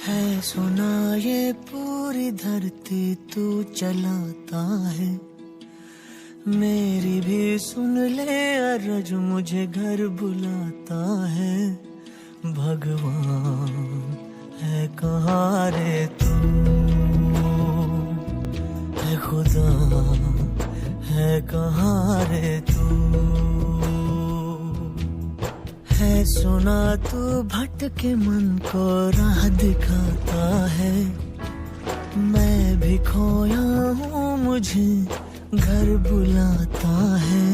है सुना ये पूरी धरती तू चलाता है, मेरी भी सुन ले अरज मुझे घर बुलाता है। भगवान है कहाँ रे तू, है खुदा है कहाँ रे तू। है सुना तू भटके मन को राह दिखाता है, मैं भी खोया हूँ मुझे घर बुलाता है।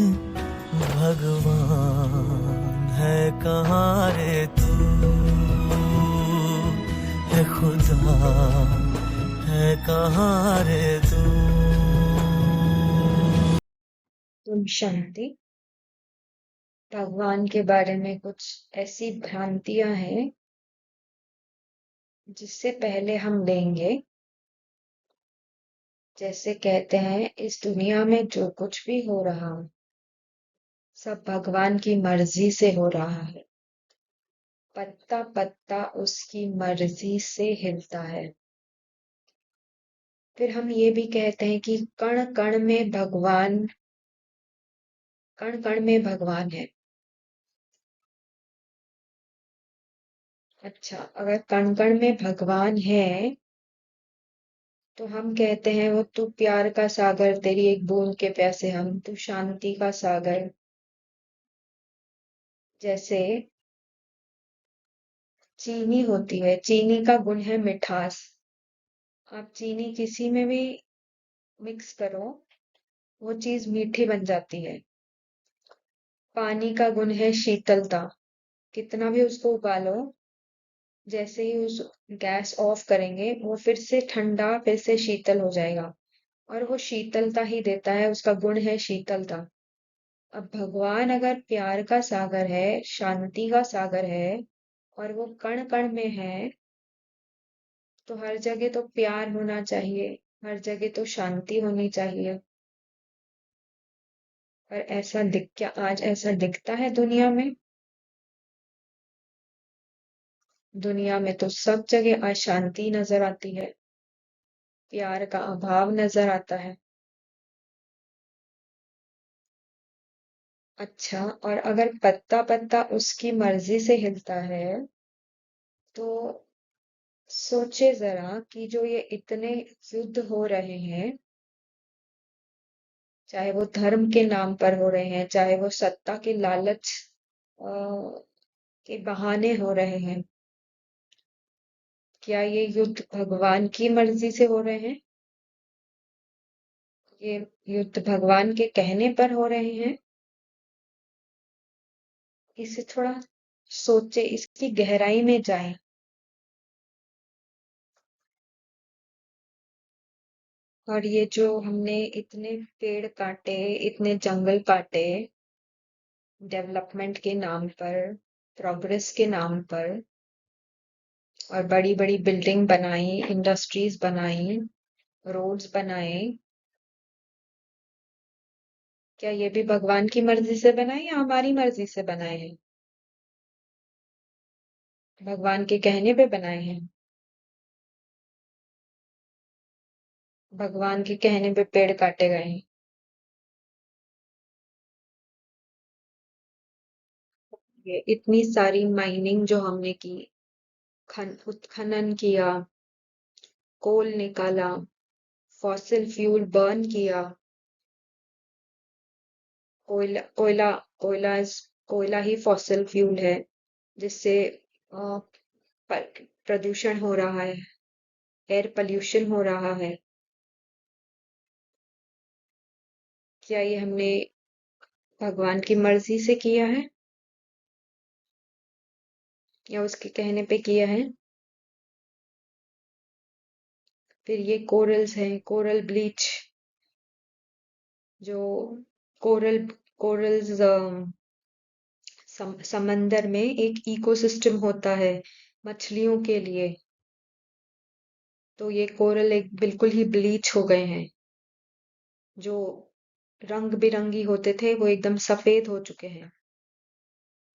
भगवान है कहाँ रे तू, है खुदा है कहाँ रे तू। तुम शांति। भगवान के बारे में कुछ ऐसी भ्रांतियां हैं जिससे पहले हम लेंगे। जैसे कहते हैं इस दुनिया में जो कुछ भी हो रहा सब भगवान की मर्जी से हो रहा है। पत्ता पत्ता उसकी मर्जी से हिलता है। फिर हम ये भी कहते हैं कि कण कण में भगवान, कण कण में भगवान है। अच्छा, अगर कण कण में भगवान है तो हम कहते हैं वो तू प्यार का सागर, तेरी एक बूंद के प्यासे हम, तू शांति का सागर। जैसे चीनी होती है, चीनी का गुण है मिठास। आप चीनी किसी में भी मिक्स करो वो चीज मीठी बन जाती है। पानी का गुण है शीतलता, कितना भी उसको उबालो, जैसे ही उस गैस ऑफ करेंगे वो फिर से ठंडा, फिर से शीतल हो जाएगा। और वो शीतलता ही देता है, उसका गुण है शीतलता। अब भगवान अगर प्यार का सागर है, शांति का सागर है और वो कण कण में है, तो हर जगह तो प्यार होना चाहिए, हर जगह तो शांति होनी चाहिए। पर ऐसा दिख, क्या आज ऐसा दिखता है दुनिया में? दुनिया में तो सब जगह अशांति नजर आती है, प्यार का अभाव नजर आता है। अच्छा, और अगर पत्ता पत्ता उसकी मर्जी से हिलता है तो सोचे जरा कि जो ये इतने युद्ध हो रहे हैं, चाहे वो धर्म के नाम पर हो रहे हैं, चाहे वो सत्ता के लालच अ, के बहाने हो रहे हैं, क्या ये युद्ध भगवान की मर्जी से हो रहे हैं? ये युद्ध भगवान के कहने पर हो रहे हैं? इसे थोड़ा सोचे, इसकी गहराई में जाएं। और ये जो हमने इतने पेड़ काटे, इतने जंगल काटे, डेवलपमेंट के नाम पर, प्रोग्रेस के नाम पर, और बड़ी बड़ी बिल्डिंग बनाई, इंडस्ट्रीज बनाई, रोड्स बनाए, क्या ये भी भगवान की मर्जी से बनाए या हमारी मर्जी से बनाए हैं? भगवान के कहने पे बनाए हैं? भगवान के कहने पे पेड़ काटे गए हैं? ये इतनी सारी माइनिंग जो हमने की, उत्खनन किया, कोल निकाला, फॉसिल फ्यूल बर्न किया, कोयला कोयला कोयला कोयला ही फॉसिल फ्यूल है जिससे प्रदूषण हो रहा है, एयर पोल्यूशन हो रहा है। क्या ये हमने भगवान की मर्जी से किया है या उसके कहने पे किया है? फिर ये कोरल्स हैं, कोरल ब्लीच, जो कोरल कोरल्स समंदर में एक इकोसिस्टम होता है मछलियों के लिए, तो ये कोरल एक बिल्कुल ही ब्लीच हो गए हैं। जो रंग बिरंगी होते थे वो एकदम सफेद हो चुके हैं।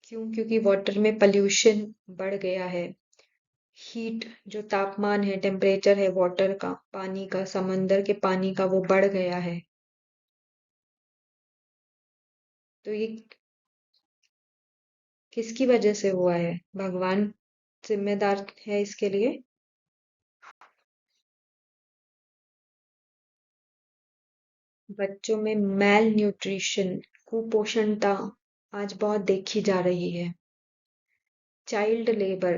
क्यों? क्योंकि वाटर में पॉल्यूशन बढ़ गया है, हीट, जो तापमान है, टेम्परेचर है वाटर का, पानी का, समंदर के पानी का, वो बढ़ गया है। तो ये किसकी वजह से हुआ है? भगवान जिम्मेदार है इसके लिए? बच्चों में मैल न्यूट्रिशन, कुपोषणता आज बहुत देखी जा रही है। चाइल्ड लेबर,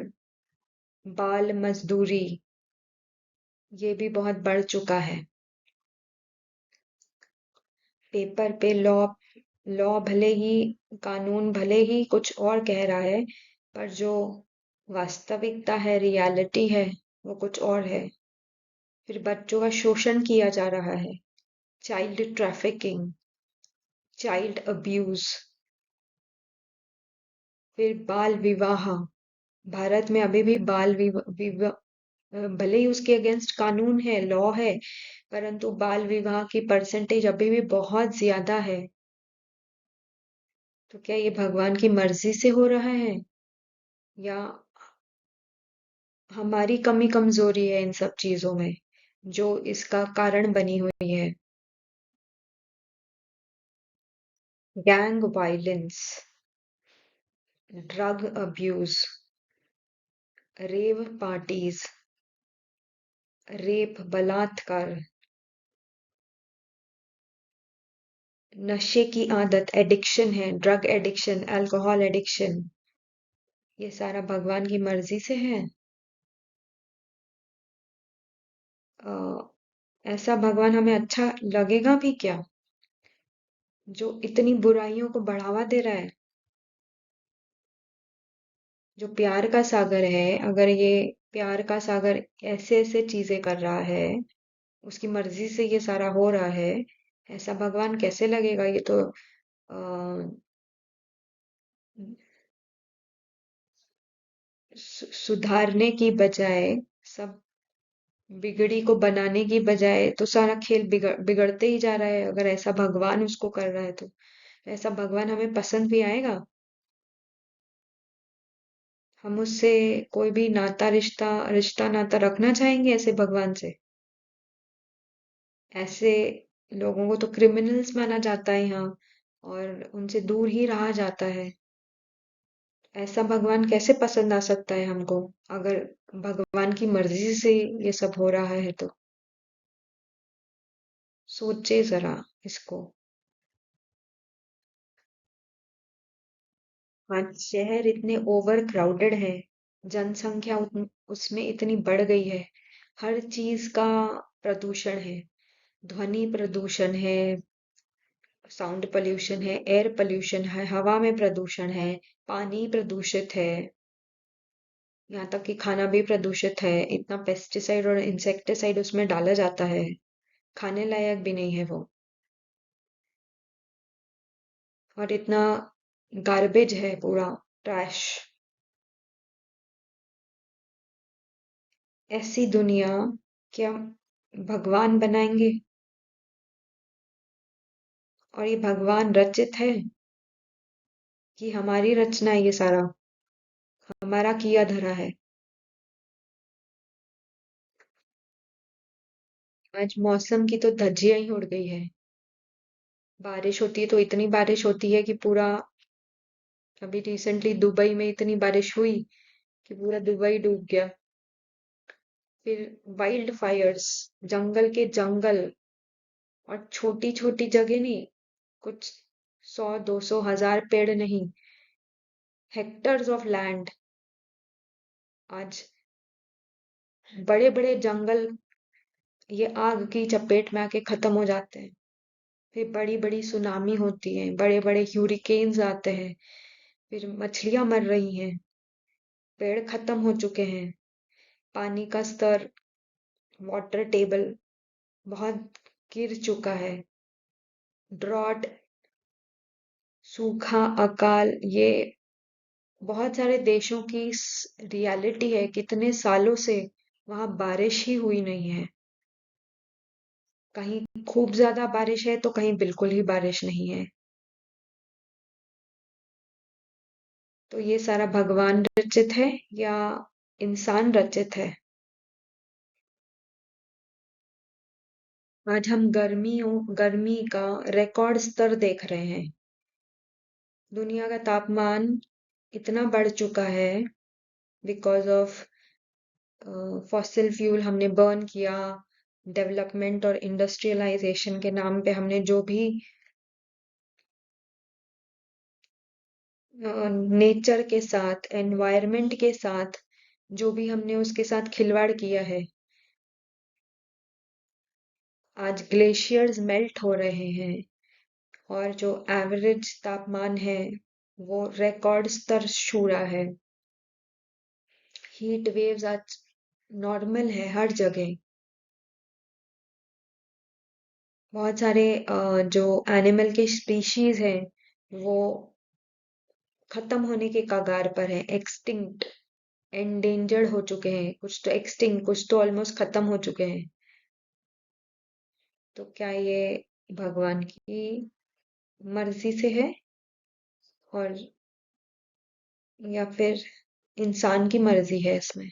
बाल मजदूरी, ये भी बहुत बढ़ चुका है। पेपर पे लॉ लॉ भले ही, कानून भले ही कुछ और कह रहा है, पर जो वास्तविकता है, रियलिटी है, वो कुछ और है। फिर बच्चों का शोषण किया जा रहा है, चाइल्ड ट्रैफिकिंग, चाइल्ड अब्यूज, फिर बाल विवाह। भारत में अभी भी बाल विवाह, भले ही उसके अगेंस्ट कानून है, लॉ है, परंतु बाल विवाह की परसेंटेज अभी भी बहुत ज्यादा है। तो क्या ये भगवान की मर्जी से हो रहा है, या हमारी कमी कमजोरी है इन सब चीजों में जो इसका कारण बनी हुई है? गैंग वायलेंस, ड्रग अब्यूज, रेव पार्टीज, रेप, बलात्कार, नशे की आदत, एडिक्शन है, ड्रग एडिक्शन, अल्कोहल एडिक्शन, ये सारा भगवान की मर्जी से है? अ, ऐसा भगवान हमें अच्छा लगेगा भी क्या, जो इतनी बुराइयों को बढ़ावा दे रहा है? जो प्यार का सागर है, अगर ये प्यार का सागर ऐसे ऐसे चीजें कर रहा है, उसकी मर्जी से ये सारा हो रहा है, ऐसा भगवान कैसे लगेगा? ये तो सुधारने की बजाय, सब बिगड़ी को बनाने की बजाय तो सारा खेल बिगड़ते ही जा रहा है। अगर ऐसा भगवान उसको कर रहा है तो ऐसा भगवान हमें पसंद भी आएगा? हम उससे कोई भी नाता, रिश्ता रिश्ता नाता रखना चाहेंगे ऐसे भगवान से? ऐसे लोगों को तो क्रिमिनल्स माना जाता है यहाँ, और उनसे दूर ही रहा जाता है। ऐसा भगवान कैसे पसंद आ सकता है हमको, अगर भगवान की मर्जी से ये सब हो रहा है तो? सोचे जरा इसको। आज शहर इतने ओवर क्राउडेड है, जनसंख्या उसमें इतनी बढ़ गई है, हर चीज का प्रदूषण है, ध्वनि प्रदूषण है, साउंड पोल्यूशन है, एयर पोल्यूशन है, हवा में प्रदूषण है, पानी प्रदूषित है, यहाँ तक कि खाना भी प्रदूषित है। इतना पेस्टिसाइड और इंसेक्टिसाइड उसमें डाला जाता है, खाने लायक भी नहीं है वो। और इतना गार्बेज है, पूरा ट्रैश। ऐसी दुनिया क्या भगवान बनाएंगे? और ये भगवान रचित है कि हमारी रचना है? ये सारा हमारा किया धरा है। आज मौसम की तो धज्जियां ही उड़ गई है। बारिश होती है तो इतनी बारिश होती है कि पूरा, अभी रिसेंटली दुबई में इतनी बारिश हुई कि पूरा दुबई डूब गया। फिर वाइल्ड फायर्स, जंगल के जंगल, और छोटी छोटी जगह नहीं, कुछ 100 200 1000 पेड़ नहीं, हेक्टर्स ऑफ लैंड, आज बड़े बड़े जंगल ये आग की चपेट में आके खत्म हो जाते हैं। फिर बड़ी बड़ी सुनामी होती है, बड़े बड़े ह्यूरिकेन्स आते हैं, फिर मछलियां मर रही हैं, पेड़ खत्म हो चुके हैं, पानी का स्तर, वाटर टेबल बहुत गिर चुका है, ड्रॉट, सूखा, अकाल, ये बहुत सारे देशों की रियलिटी है। कितने सालों से वहां बारिश ही हुई नहीं है, कहीं खूब ज्यादा बारिश है तो कहीं बिल्कुल ही बारिश नहीं है। तो ये सारा भगवान रचित है, या इंसान रचित है। आज हम गर्मी का रिकॉर्ड स्तर देख रहे हैं। दुनिया का तापमान इतना बढ़ चुका है बिकॉज ऑफ फॉसिल फ्यूल हमने बर्न किया। डेवलपमेंट और इंडस्ट्रियलाइजेशन के नाम पे हमने जो भी नेचर के साथ, एनवायरनमेंट के साथ, जो भी हमने उसके साथ खिलवाड़ किया है, आज ग्लेशियर्स मेल्ट हो रहे हैं और जो एवरेज तापमान है वो रिकॉर्ड स्तर छू रहा है। हीट वेव्स आज नॉर्मल है हर जगह। बहुत सारे जो एनिमल के स्पीशीज हैं वो खत्म होने के कगार पर है, एक्सटिंक्ट, एंडेंजर्ड हो चुके हैं। कुछ तो एक्सटिंक्ट, कुछ तो ऑलमोस्ट खत्म हो चुके हैं। तो क्या ये भगवान की मर्जी से है और या फिर इंसान की मर्जी है इसमें?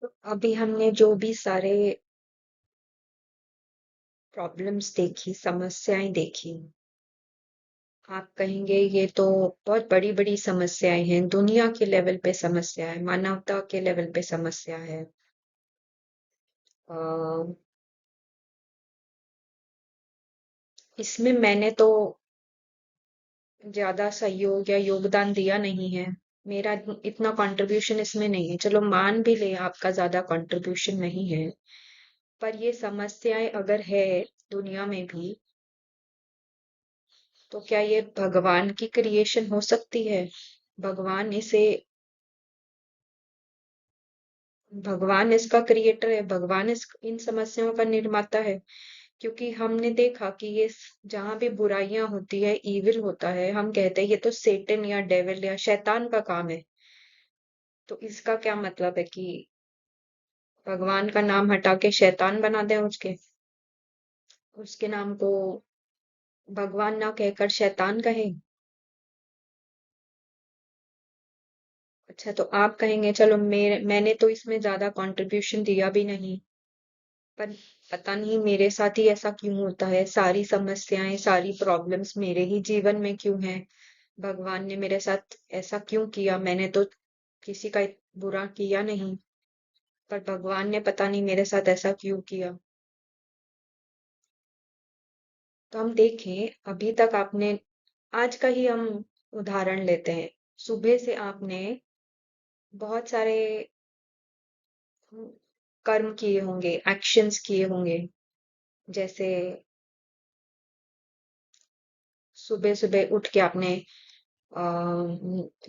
तो अभी हमने जो भी सारे प्रॉब्लम्स देखी, समस्याएं देखी, आप कहेंगे ये तो बहुत बड़ी बड़ी समस्याएं हैं, दुनिया के लेवल पे समस्या है, मानवता के लेवल पे समस्या है। अ, इसमें मैंने तो ज्यादा सहयोग या योगदान दिया नहीं है। मेरा इतना कंट्रीब्यूशन इसमें नहीं है। चलो मान भी ले आपका ज्यादा कंट्रीब्यूशन नहीं है, पर ये समस्याएं अगर है दुनिया में भी, तो क्या ये भगवान की क्रिएशन हो सकती है? भगवान इसे भगवान इसका क्रिएटर है, भगवान इन समस्याओं का निर्माता है। क्योंकि हमने देखा कि ये जहां भी बुराइयां होती है, ईविल होता है, हम कहते हैं ये तो सेटन या डेविल या शैतान का काम है। तो इसका क्या मतलब है कि भगवान का नाम हटा के शैतान बना दें उसके नाम को भगवान ना कहकर शैतान कहें? अच्छा, तो आप कहेंगे चलो मैंने तो इसमें ज्यादा कंट्रीब्यूशन दिया भी नहीं, पर पता नहीं मेरे साथ ही ऐसा क्यों होता है, सारी समस्याएं, सारी प्रॉब्लम्स मेरे ही जीवन में क्यों हैं? भगवान ने मेरे साथ ऐसा क्यों किया? मैंने तो किसी का बुरा किया नहीं, पर भगवान ने पता नहीं मेरे साथ ऐसा क्यों किया। तो हम देखें, अभी तक आपने, आज का ही हम उदाहरण लेते हैं। सुबह से आपने बहुत सारे कर्म किए होंगे, एक्शंस किए होंगे। जैसे सुबह सुबह उठ के आपने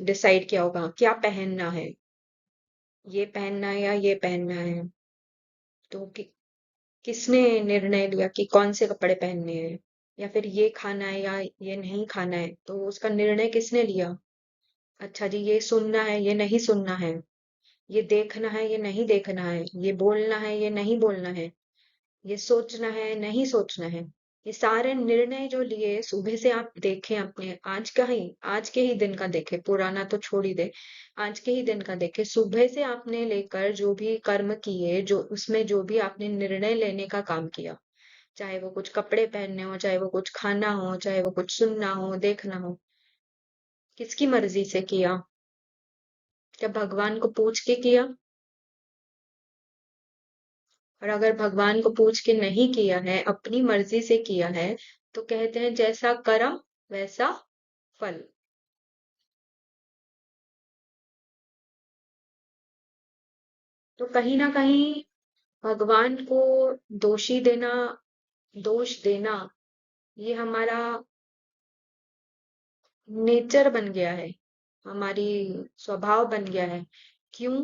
डिसाइड किया होगा क्या पहनना है, ये पहनना है या ये पहनना है। तो किसने निर्णय लिया कि कौन से कपड़े पहनने हैं, या फिर ये खाना है या ये नहीं खाना है, तो उसका निर्णय किसने लिया? अच्छा जी, ये सुनना है ये नहीं सुनना है, ये देखना है ये नहीं देखना है, ये बोलना है ये नहीं बोलना है, ये सोचना है नहीं सोचना है। ये सारे निर्णय जो लिए सुबह से, आप देखें अपने आज के ही दिन का देखें, पुराना तो छोड़ ही दे। आज के ही दिन का देखें, सुबह से आपने लेकर जो भी कर्म किए, जो उसमें जो भी आपने निर्णय लेने का काम किया, चाहे वो कुछ कपड़े पहनने हो, चाहे वो कुछ खाना हो, चाहे वो कुछ सुनना हो देखना हो, किसकी मर्जी से किया? क्या भगवान को पूछ के किया? और अगर भगवान को पूछ के नहीं किया है, अपनी मर्जी से किया है, तो कहते हैं जैसा कर्म वैसा फल। तो कहीं ना कहीं भगवान को दोषी देना, दोष देना, ये हमारा नेचर बन गया है, हमारी स्वभाव बन गया है। क्यों?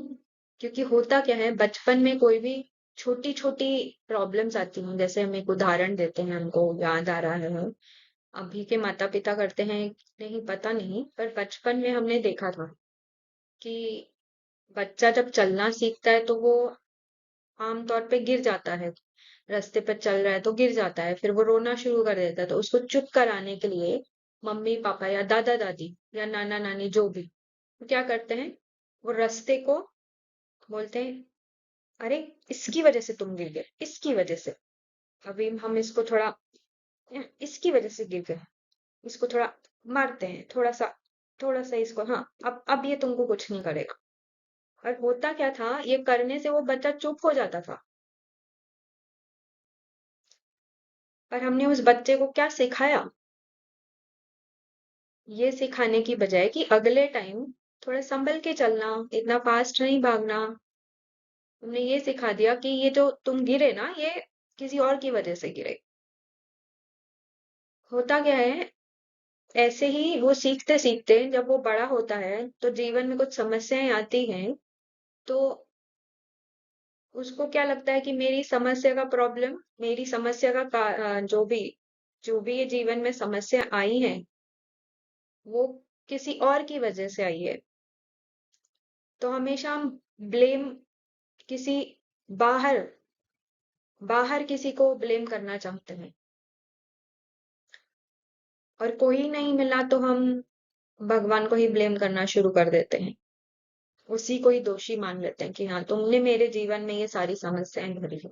क्योंकि होता क्या है, बचपन में कोई भी छोटी छोटी प्रॉब्लम्स आती हैं। जैसे हम एक उदाहरण देते हैं, हमको याद आ रहा है, अभी के माता पिता करते हैं नहीं पता नहीं, पर बचपन में हमने देखा था कि बच्चा जब चलना सीखता है तो वो आमतौर पे गिर जाता है। रास्ते पर चल रहा है तो गिर जाता है, फिर वो रोना शुरू कर देता है, तो उसको चुप कराने के लिए मम्मी पापा या दादा दादी या नाना नानी जो भी, वो क्या करते हैं, वो रास्ते को बोलते हैं, अरे इसकी वजह से तुम गिर गए, इसकी वजह से, अभी हम इसको थोड़ा, इसकी वजह से गिर गए, इसको थोड़ा मारते हैं, थोड़ा सा इसको, हाँ अब ये तुमको कुछ नहीं करेगा। और होता क्या था, ये करने से वो बच्चा चुप हो जाता था। पर हमने उस बच्चे को क्या सिखाया, ये सिखाने की बजाय कि अगले टाइम थोड़ा संभल के चलना, इतना फास्ट नहीं भागना, हमने ये सिखा दिया कि ये जो तुम गिरे ना, ये किसी और की वजह से गिरे। होता क्या है, ऐसे ही वो सीखते सीखते जब वो बड़ा होता है तो जीवन में कुछ समस्याएं आती हैं, तो उसको क्या लगता है कि मेरी समस्या का प्रॉब्लम, मेरी समस्या का जो भी ये जीवन में समस्या आई है, वो किसी और की वजह से आई है। तो हमेशा हम ब्लेम किसी बाहर बाहर किसी को ब्लेम करना चाहते हैं, और कोई नहीं मिला तो हम भगवान को ही ब्लेम करना शुरू कर देते हैं, उसी को ही दोषी मान लेते हैं कि हाँ तुमने मेरे जीवन में ये सारी समस्याएं भरी है।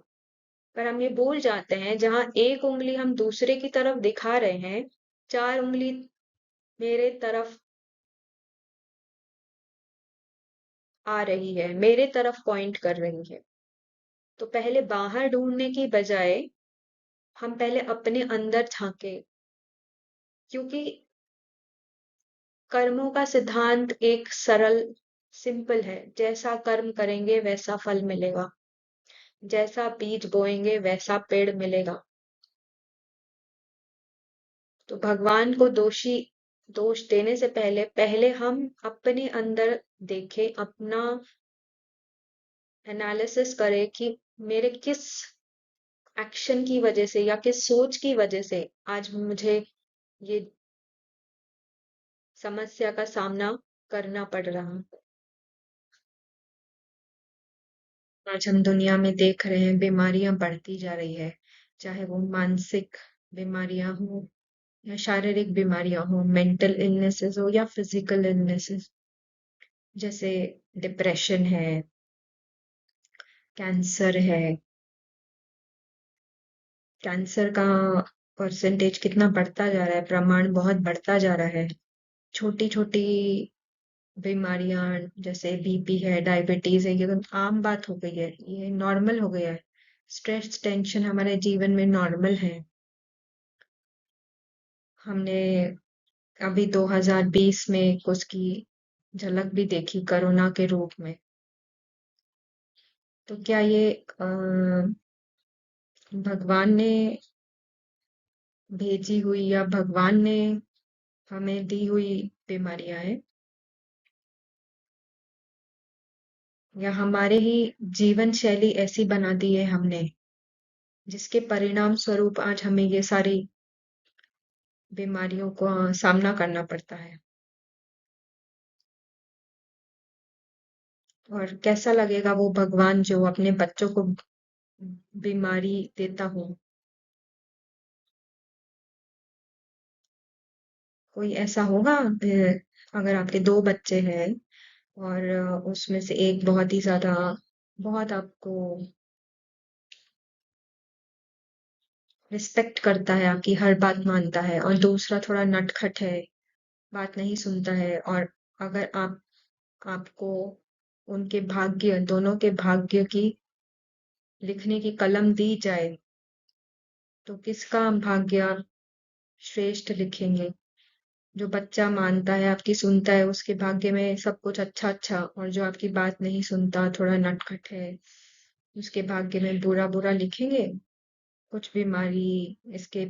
पर हम ये भूल जाते हैं, जहां एक उंगली हम दूसरे की तरफ दिखा रहे हैं, चार उंगली मेरे तरफ आ रही है, मेरे तरफ पॉइंट कर रही है। तो पहले बाहर ढूंढने की बजाय हम पहले अपने अंदर झांके, क्योंकि कर्मों का सिद्धांत एक सरल सिंपल है, जैसा कर्म करेंगे वैसा फल मिलेगा, जैसा बीज बोएंगे वैसा पेड़ मिलेगा। तो भगवान को दोष देने से पहले पहले हम अपने अंदर देखें, अपना एनालिसिस करें कि मेरे किस एक्शन की वजह से या किस सोच की वजह से आज मुझे ये समस्या का सामना करना पड़ रहा है। आज हम दुनिया में देख रहे हैं बीमारियां बढ़ती जा रही है, चाहे वो मानसिक बीमारियां हो या शारीरिक बीमारियां हो, मेंटल इलनेसेस हो या फिजिकल इलनेसेस, जैसे डिप्रेशन है, कैंसर है। कैंसर का परसेंटेज कितना बढ़ता जा रहा है, प्रमाण बहुत बढ़ता जा रहा है। छोटी छोटी बीमारियां जैसे बीपी है, डायबिटीज है, ये तो आम बात हो गई है, ये नॉर्मल हो गया है। स्ट्रेस टेंशन हमारे जीवन में नॉर्मल है। हमने अभी 2020 में उसकी झलक भी देखी कोरोना के रूप में। तो क्या ये भगवान ने भेजी हुई या भगवान ने हमें दी हुई बीमारियां हैं, या हमारे ही जीवन शैली ऐसी बना दी है हमने, जिसके परिणाम स्वरूप आज हमें ये सारी बीमारियों का सामना करना पड़ता है। और कैसा लगेगा वो भगवान जो अपने बच्चों को बीमारी देता हो। कोई ऐसा होगा, अगर आपके दो बच्चे हैं और उसमें से एक बहुत ही ज्यादा, बहुत आपको रिस्पेक्ट करता है, आपकी हर बात मानता है, और दूसरा थोड़ा नटखट है, बात नहीं सुनता है, और अगर आपको उनके भाग्य, दोनों के भाग्य की लिखने की कलम दी जाए, तो किसका भाग्य आप श्रेष्ठ लिखेंगे? जो बच्चा मानता है, आपकी सुनता है, उसके भाग्य में सब कुछ अच्छा अच्छा, और जो आपकी बात नहीं सुनता, थोड़ा नटखट है, उसके भाग्य में बुरा बुरा लिखेंगे। कुछ बीमारी, इसके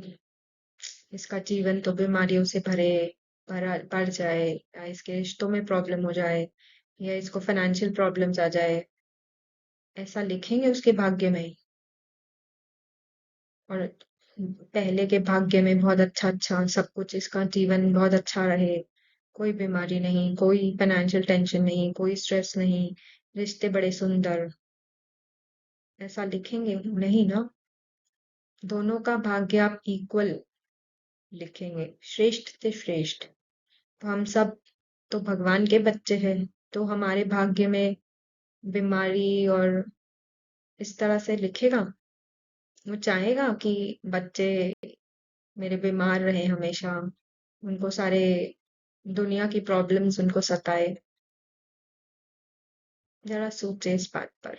इसका जीवन तो बीमारियों से भरा भर जाए, या इसके रिश्तों में प्रॉब्लम हो जाए, या इसको फाइनेंशियल प्रॉब्लम्स आ जाए, ऐसा लिखेंगे उसके भाग्य में। और पहले के भाग्य में बहुत अच्छा अच्छा सब कुछ, इसका जीवन बहुत अच्छा रहे, कोई बीमारी नहीं, कोई फाइनेंशियल टेंशन नहीं, कोई स्ट्रेस नहीं, रिश्ते बड़े सुंदर, ऐसा लिखेंगे नहीं ना। दोनों का भाग्य आप इक्वल लिखेंगे, श्रेष्ठ से श्रेष्ठ। तो हम सब तो भगवान के बच्चे हैं, तो हमारे भाग्य में बीमारी और इस तरह से लिखेगा। वो चाहेगा कि बच्चे मेरे बीमार रहे हमेशा, उनको सारे दुनिया की प्रॉब्लम्स उनको सताए। जरा सोचे इस बात पर।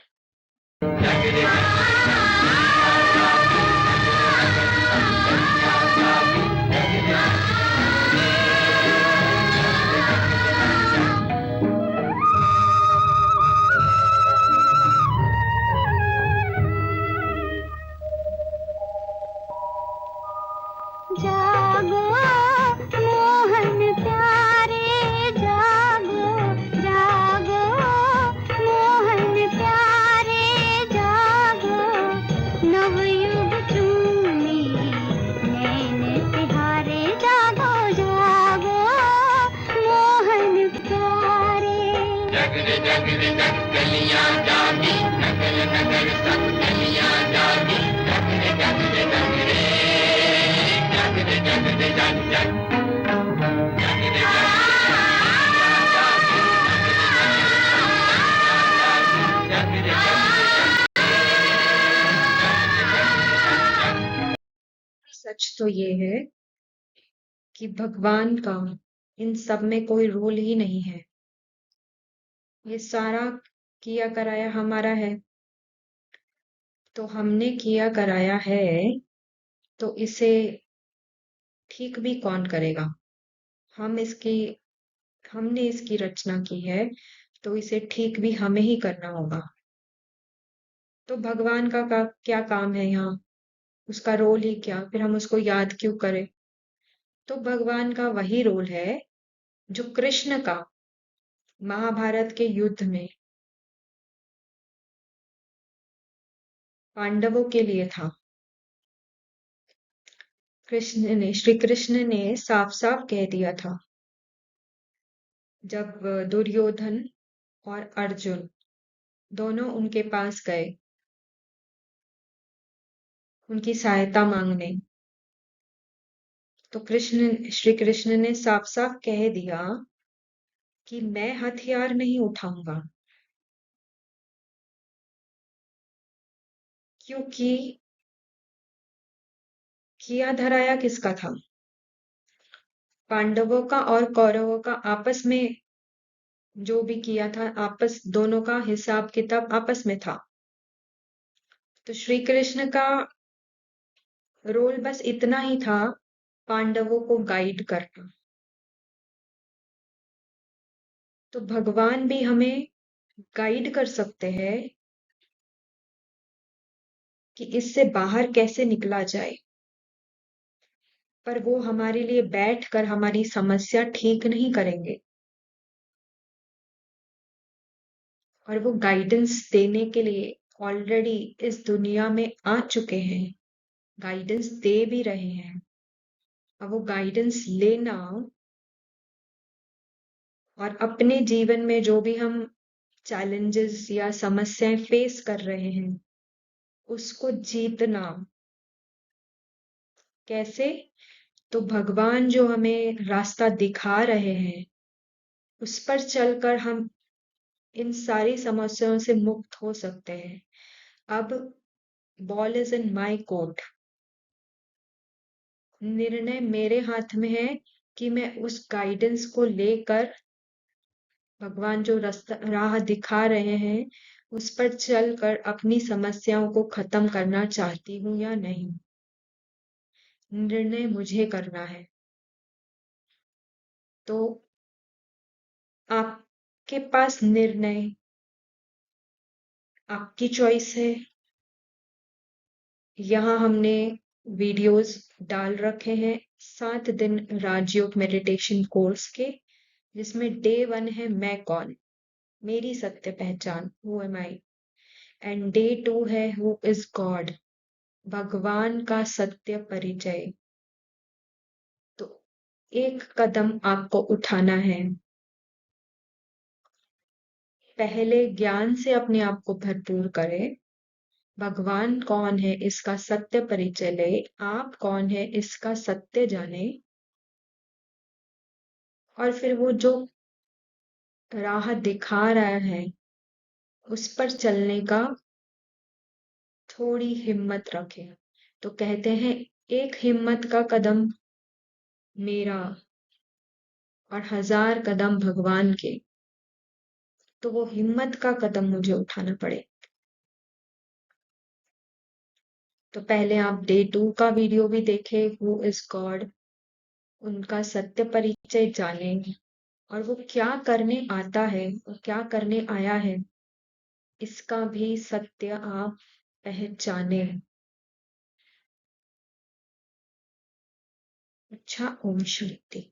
जागो मोहन प्यारे, जागो जागो मोहन प्यारे, जागो नवयुग चूमी नैन तिहारे, जागो जागो मोहन प्यारे। जग रे जग रे जग गलियां जागी, नगर नगर सब गलियां जागी, जग रे जग रे जग रे जग रे जग रे जग जग जग रे जग रे सच तो ये है कि भगवान का इन सब में कोई रोल ही नहीं है। ये सारा किया कराया हमारा है। तो हमने किया कराया है, तो इसे ठीक भी कौन करेगा? हम इसकी हमने इसकी रचना की है, तो इसे ठीक भी हमें ही करना होगा। तो भगवान का क्या काम है यहाँ? उसका रोल ही क्या? फिर हम उसको याद क्यों करें? तो भगवान का वही रोल है जो कृष्ण का महाभारत के युद्ध में पांडवों के लिए था। श्री कृष्ण ने साफ साफ कह दिया था, जब दुर्योधन और अर्जुन दोनों उनके पास गए उनकी सहायता मांगने, तो श्री कृष्ण ने साफ साफ कह दिया कि मैं हथियार नहीं उठाऊंगा, क्योंकि किया धराया किसका था? पांडवों का और कौरवों का आपस में जो भी किया था, आपस दोनों का हिसाब किताब आपस में था। तो श्री कृष्ण का रोल बस इतना ही था, पांडवों को गाइड करना। तो भगवान भी हमें गाइड कर सकते हैं कि इससे बाहर कैसे निकला जाए, पर वो हमारे लिए बैठकर हमारी समस्या ठीक नहीं करेंगे। और वो गाइडेंस देने के लिए ऑलरेडी इस दुनिया में आ चुके हैं, गाइडेंस दे भी रहे हैं। अब वो गाइडेंस लेना और अपने जीवन में जो भी हम चैलेंजेस या समस्याएं फेस कर रहे हैं, उसको जीतना कैसे? तो भगवान जो हमें रास्ता दिखा रहे हैं, उस पर चलकर हम इन सारी समस्याओं से मुक्त हो सकते हैं। अब ball is in my court. निर्णय मेरे हाथ में है कि मैं उस गाइडेंस को लेकर भगवान जो रास्ता राह दिखा रहे हैं, उस पर चलकर अपनी समस्याओं को खत्म करना चाहती हूँ या नहीं। निर्णय मुझे करना है। तो आपके पास निर्णय, आपकी चॉइस है। यहाँ हमने वीडियोस डाल रखे हैं 7 दिन राजयोग मेडिटेशन कोर्स के, जिसमें डे 1 है मैं कौन, मेरी सत्य पहचान, who am I, and day 2 है हु इज गॉड, भगवान का सत्य परिचय। तो एक कदम आपको उठाना है। पहले ज्ञान से अपने आप को भरपूर करें, भगवान कौन है इसका सत्य परिचय ले, आप कौन है इसका सत्य जाने, और फिर वो जो राह दिखा रहा है उस पर चलने का थोड़ी हिम्मत रखें। तो कहते हैं एक हिम्मत का कदम मेरा और 1000 कदम भगवान के, तो वो हिम्मत का कदम मुझे उठाना पड़े। तो पहले आप डे 2 का वीडियो भी देखें, हु इज गॉड, उनका सत्य परिचय जानें और वो क्या करने आता है, वो क्या करने आया है, इसका भी सत्य आप पहचाने। अच्छा, ओम शांति।